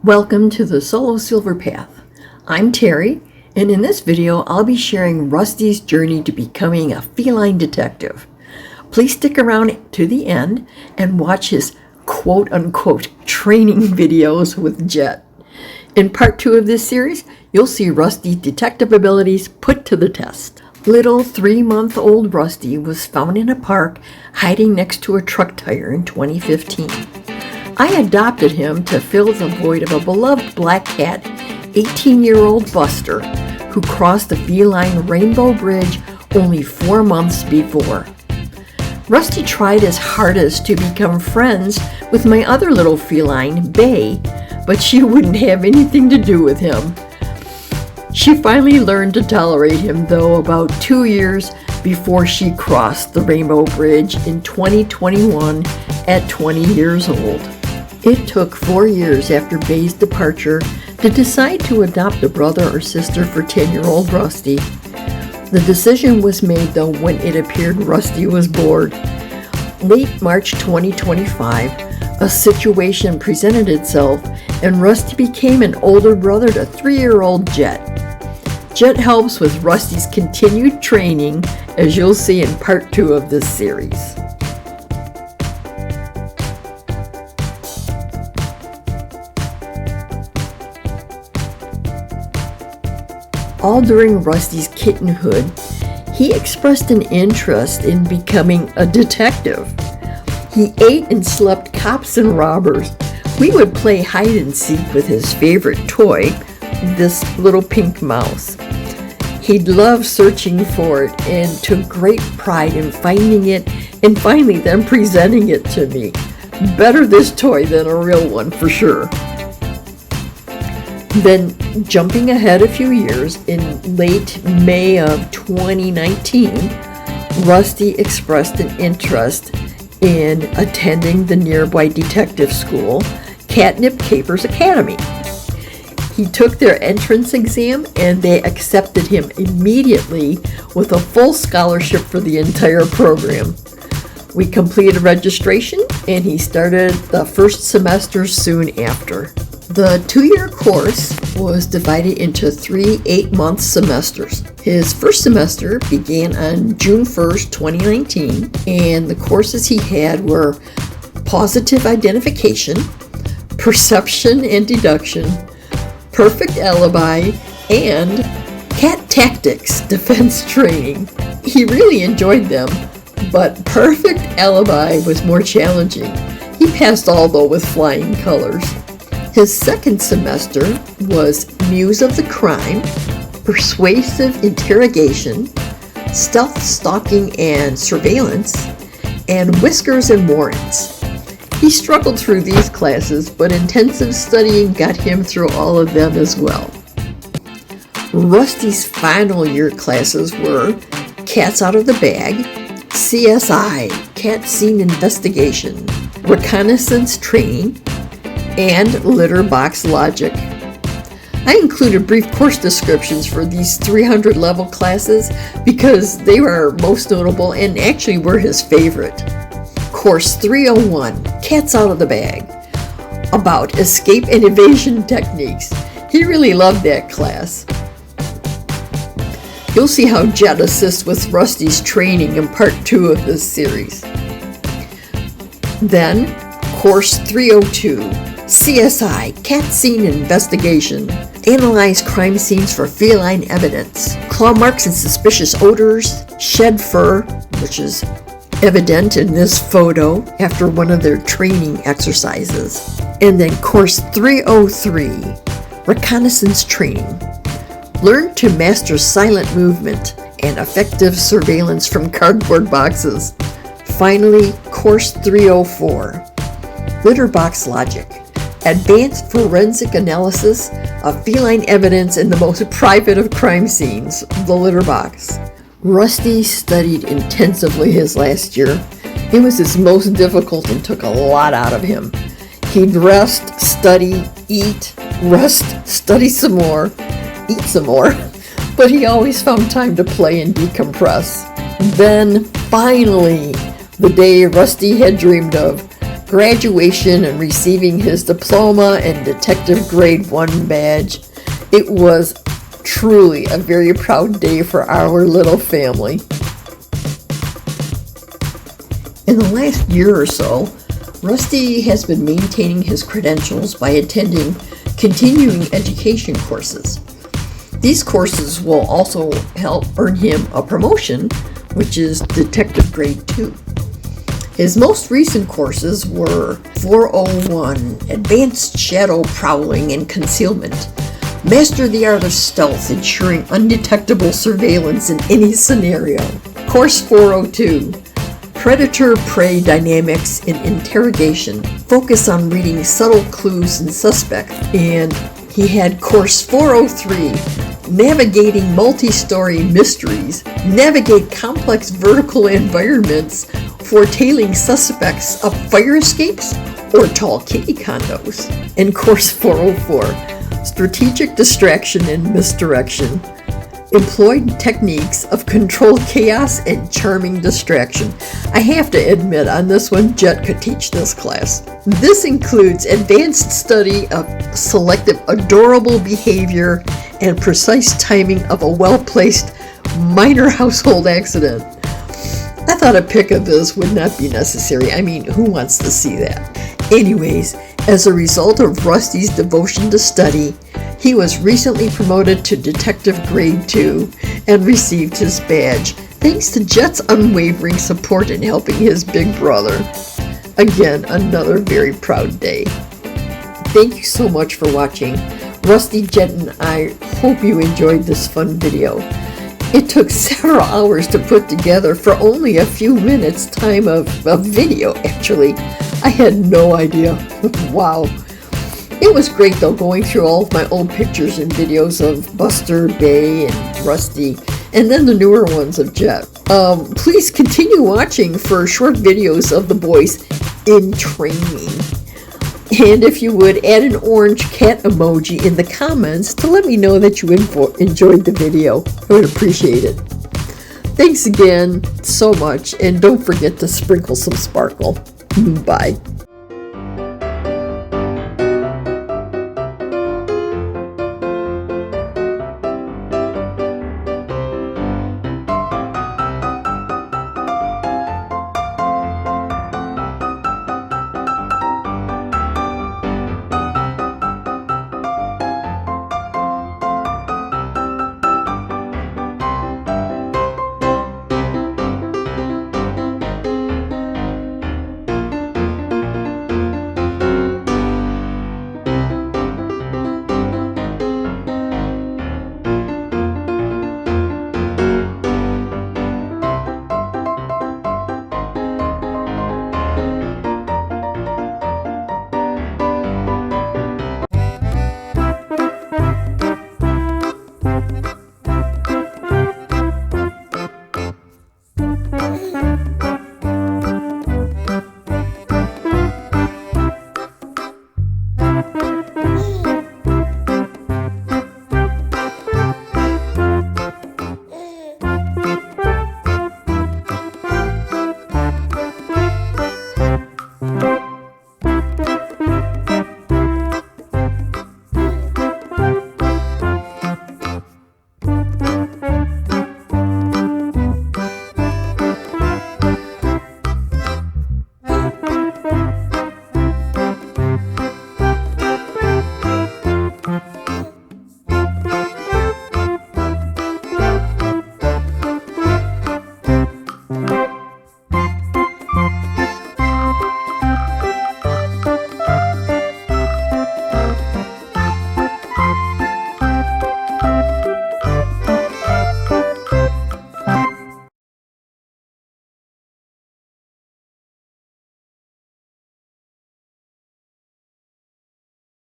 Welcome to the Solo Silver Path. I'm Teri, and in this video I'll be sharing Rusty's journey to becoming a feline detective. Please stick around to the end and watch his quote-unquote training videos with Jet. In part 2 of this series, you'll see Rusty's detective abilities put to the test. Little 3-month-old Rusty was found in a park hiding next to a truck tire in 2015. I adopted him to fill the void of a beloved black cat, 18-year-old Buster, who crossed the feline Rainbow Bridge only 4 months before. Rusty tried his hardest to become friends with my other little feline, Bay, but she wouldn't have anything to do with him. She finally learned to tolerate him, though, about 2 years before she crossed the Rainbow Bridge in 2021 at 20 years old. It took 4 years after Bay's departure to decide to adopt a brother or sister for 10-year-old Rusty. The decision was made, though, when it appeared Rusty was bored. Late March 2025, a situation presented itself, and Rusty became an older brother to 3-year-old Jet. Jet helps with Rusty's continued training, as you'll see in part 2 of this series. All during Rusty's kittenhood, he expressed an interest in becoming a detective. He ate and slept cops and robbers. We would play hide and seek with his favorite toy, this little pink mouse. He'd love searching for it and took great pride in finding it and finally then presenting it to me. Better this toy than a real one for sure. Then, jumping ahead a few years, in late May of 2019, Rusty expressed an interest in attending the nearby detective school, Catnip Capers Academy. He took their entrance exam and they accepted him immediately with a full scholarship for the entire program. We completed registration and he started the first semester soon after. The 2-year course was divided into 3 8-month semesters. His first semester began on June 1st, 2019, and the courses he had were positive identification, perception and deduction, perfect alibi, and cat tactics defense training. He really enjoyed them, but perfect alibi was more challenging. He passed all, though, with flying colors. His second semester was Muse of the Crime, Persuasive Interrogation, Stealth Stalking and Surveillance, and Whiskers and Warrants. He struggled through these classes, but intensive studying got him through all of them as well. Rusty's final year classes were Cats Out of the Bag, CSI, Cat Scene Investigation, Reconnaissance Training, and litter box logic. I included brief course descriptions for these 300 level classes because they were most notable and actually were his favorite. Course 301, Cats Out of the Bag, about escape and evasion techniques. He really loved that class. You'll see how Jet assists with Rusty's training in part 2 of this series. Then, Course 302, CSI, Cat Scene Investigation. Analyze crime scenes for feline evidence. Claw marks and suspicious odors. Shed fur, which is evident in this photo after one of their training exercises. And then Course 303, Reconnaissance Training. Learn to master silent movement and effective surveillance from cardboard boxes. Finally, Course 304, Litter Box Logic. Advanced forensic analysis of feline evidence in the most private of crime scenes, the litter box. Rusty studied intensively his last year. It was his most difficult and took a lot out of him. He'd rest, study, eat, rest, study some more, eat some more, but he always found time to play and decompress. Then, finally, the day Rusty had dreamed of, graduation and receiving his diploma and Detective Grade 1 badge. It was truly a very proud day for our little family. In the last year or so, Rusty has been maintaining his credentials by attending continuing education courses. These courses will also help earn him a promotion, which is Detective Grade 2. His most recent courses were 401, Advanced Shadow Prowling and Concealment, Master the Art of Stealth, ensuring undetectable surveillance in any scenario. Course 402, Predator-Prey Dynamics in Interrogation, focus on reading subtle clues in suspects. And he had Course 403, Navigating Multi-Story Mysteries, navigate complex vertical environments, foretelling suspects up fire escapes or tall kitty condos. And Course 404, Strategic Distraction and Misdirection, employed techniques of controlled chaos and charming distraction. I have to admit, on this one, Jet could teach this class. This includes advanced study of selective adorable behavior and precise timing of a well-placed minor household accident. I thought a pic of this would not be necessary. I mean, who wants to see that? Anyways, as a result of Rusty's devotion to study, he was recently promoted to Detective Grade 2 and received his badge, thanks to Jet's unwavering support in helping his big brother. Again, another very proud day. Thank you so much for watching. Rusty, Jet, and I hope you enjoyed this fun video. It took several hours to put together for only a few minutes time of video, actually. I had no idea. Wow. It was great though, going through all of my old pictures and videos of Buster, Bay, and Rusty, and then the newer ones of Jet. Please continue watching for short videos of the boys in training. And if you would, add an orange cat emoji in the comments to let me know that you enjoyed the video. I would appreciate it. Thanks again so much, and don't forget to sprinkle some sparkle. Bye.